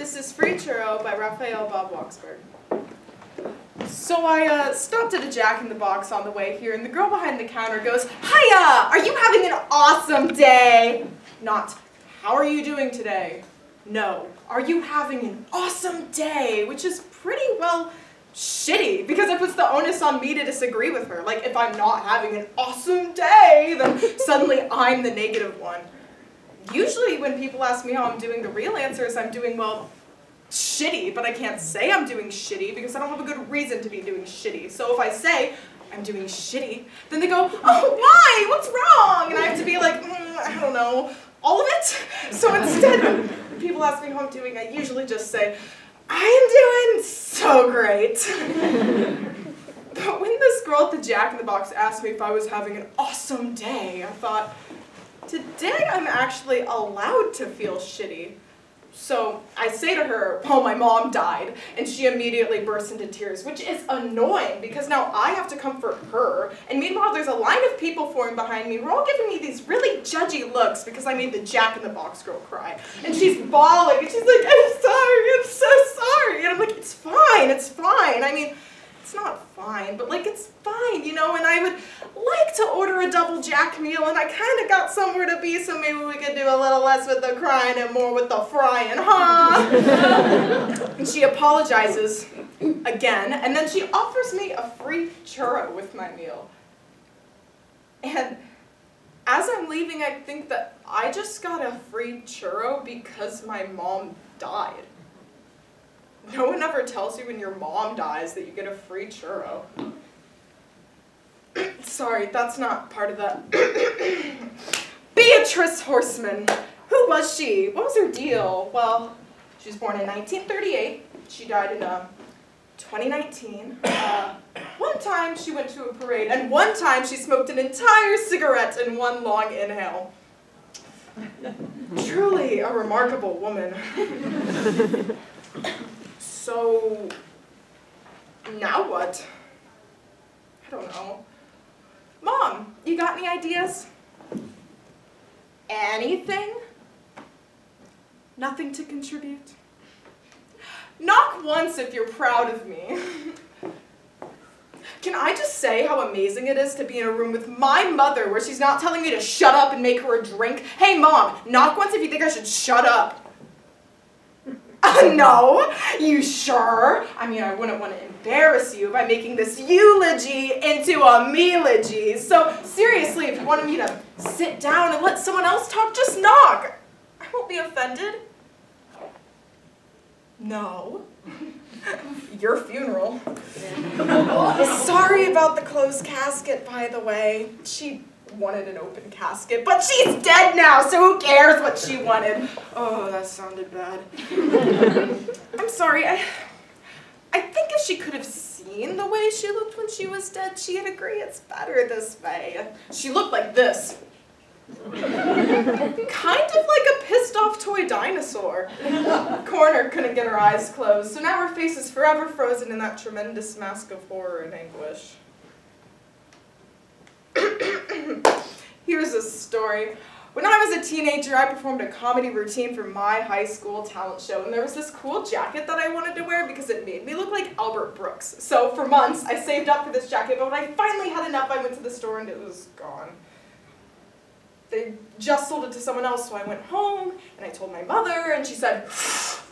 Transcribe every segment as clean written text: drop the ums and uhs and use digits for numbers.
This is Free Churro by Raphael Bob Waksberg. So I stopped at a Jack in the Box on the way here, and the girl behind the counter goes, "Hiya! Are you having an awesome day?" Not, "How are you doing today?" No, "Are you having an awesome day?" Which is pretty, well, shitty, because it puts the onus on me to disagree with her. Like, if I'm not having an awesome day, then suddenly I'm the negative one. Usually when people ask me how I'm doing, the real answer is I'm doing, well, shitty, but I can't say I'm doing shitty because I don't have a good reason to be doing shitty. So if I say I'm doing shitty, then they go, "Oh, why? What's wrong?" And I have to be like, I don't know, all of it? So instead, when people ask me how I'm doing, I usually just say, "I am doing so great." But when this girl at the Jack in the Box asked me if I was having an awesome day, I thought, today I'm actually allowed to feel shitty. So I say to her, "Oh, my mom died," and she immediately bursts into tears, which is annoying because now I have to comfort her, and meanwhile there's a line of people forming behind me who are all giving me these really judgy looks because I made the Jack in the Box girl cry. And she's bawling, and she's like, "I'm sorry, I'm so sorry." And I'm like, "It's fine, it's fine." I mean, it's not fine, but like, it's fine, you know, and I would like to order a double Jack meal, and I kind of got somewhere to be, so maybe we could do a little less with the crying and more with the frying, huh? And she apologizes again, and then she offers me a free churro with my meal. And as I'm leaving, I think that I just got a free churro because my mom died. No one ever tells you when your mom dies that you get a free churro. Sorry, that's not part of that. Beatrice Horseman. Who was she? What was her deal? Well, she was born in 1938. She died in 2019. One time she went to a parade, and one time she smoked an entire cigarette in one long inhale. Truly a remarkable woman. So, now what? I don't know. Mom, you got any ideas? Anything? Nothing to contribute? Knock once if you're proud of me. Can I just say how amazing it is to be in a room with my mother where she's not telling me to shut up and make her a drink? Hey Mom, knock once if you think I should shut up. No? You sure? I mean, I wouldn't want to embarrass you by making this eulogy into a melogy. So seriously, if you wanted me to sit down and let someone else talk, just knock. I won't be offended. No. Your funeral. Sorry about the closed casket, by the way. She wanted an open casket, but she's dead now, so who cares what she wanted? Oh, that sounded bad. I'm sorry, I think if she could have seen the way she looked when she was dead, she'd agree it's better this way. She looked like this. Kind of like a pissed off toy dinosaur. Corner couldn't get her eyes closed, so now her face is forever frozen in that tremendous mask of horror and anguish. Here's a story. When I was a teenager, I performed a comedy routine for my high school talent show, and there was this cool jacket that I wanted to wear because it made me look like Albert Brooks. So for months, I saved up for this jacket, but when I finally had enough, I went to the store and it was gone. They just sold it to someone else, so I went home, and I told my mother, and she said,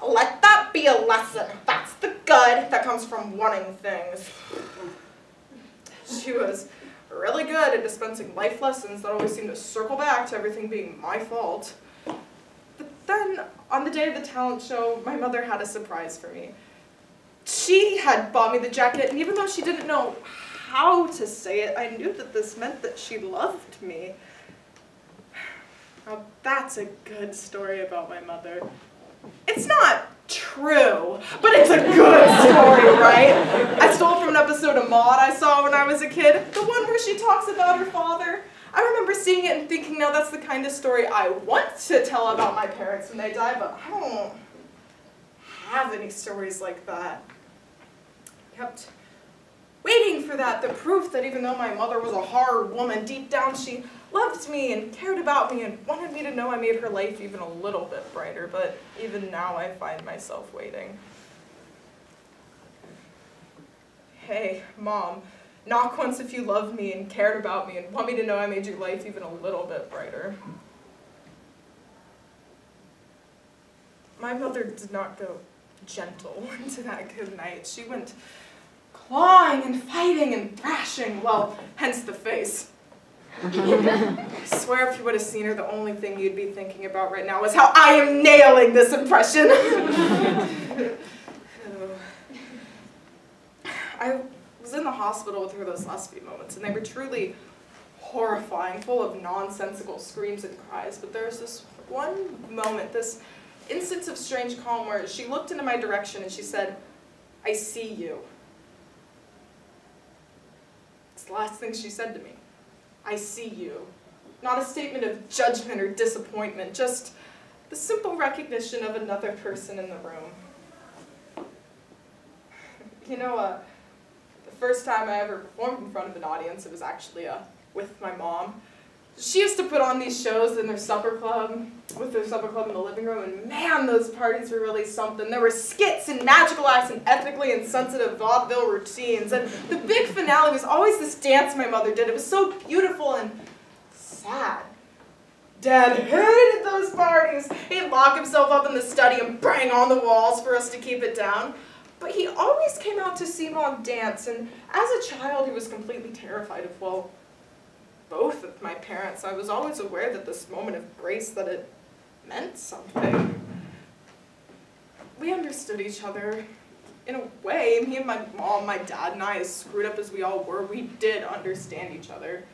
"Let that be a lesson. That's the good that comes from wanting things." She was really good at dispensing life lessons that always seemed to circle back to everything being my fault. But then, on the day of the talent show, my mother had a surprise for me. She had bought me the jacket, and even though she didn't know how to say it, I knew that this meant that she loved me. Now, that's a good story about my mother. It's not true, but it's a good story, right? I stole it from an episode of Maude I saw when I was a kid, the one where she talks about her father. I remember seeing it and thinking, now that's the kind of story I want to tell about my parents when they die, but I don't have any stories like that. I kept waiting for that, the proof that even though my mother was a hard woman, deep down she loved me and cared about me and wanted me to know I made her life even a little bit brighter, but even now I find myself waiting. Hey, Mom, knock once if you love me and cared about me and want me to know I made your life even a little bit brighter. My mother did not go gentle into that good night. She went clawing and fighting and thrashing, well, hence the face. I swear if you would have seen her, the only thing you'd be thinking about right now is how I am nailing this impression. I was in the hospital with her those last few moments, and they were truly horrifying, full of nonsensical screams and cries, but there was this one moment, this instance of strange calm where she looked into my direction and she said, "I see you." It's the last thing she said to me. I see you. Not a statement of judgment or disappointment, just the simple recognition of another person in the room. You know, the first time I ever performed in front of an audience, it was actually with my mom. She used to put on these shows in their supper club, with their supper club in the living room, and man, those parties were really something. There were skits and magical acts and ethnically insensitive vaudeville routines, and the big finale was always this dance my mother did. It was so beautiful and sad. Dad hated those parties. He'd lock himself up in the study and bang on the walls for us to keep it down. But he always came out to see Mom dance, and as a child, he was completely terrified of, well, both of my parents. I was always aware that this moment of grace, that it meant something. We understood each other in a way. Me and my mom, my dad, and I, as screwed up as we all were, we did understand each other.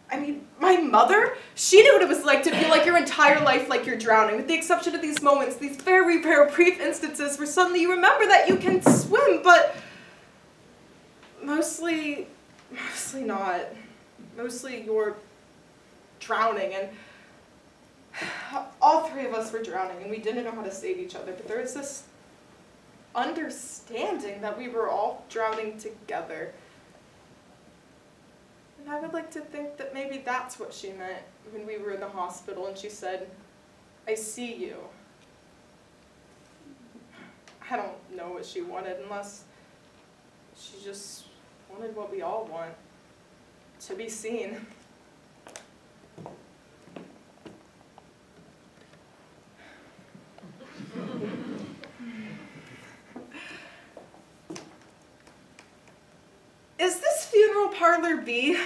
I mean, my mother, she knew what it was like to feel like your entire life like you're drowning, with the exception of these moments, these very, very brief instances where suddenly you remember that you can swim, but mostly not. Mostly you're drowning, and all three of us were drowning, and we didn't know how to save each other, but there was this understanding that we were all drowning together. And I would like to think that maybe that's what she meant when we were in the hospital and she said, "I see you." I don't know what she wanted, unless she just wanted what we all want. To be seen. Is this funeral parlor B?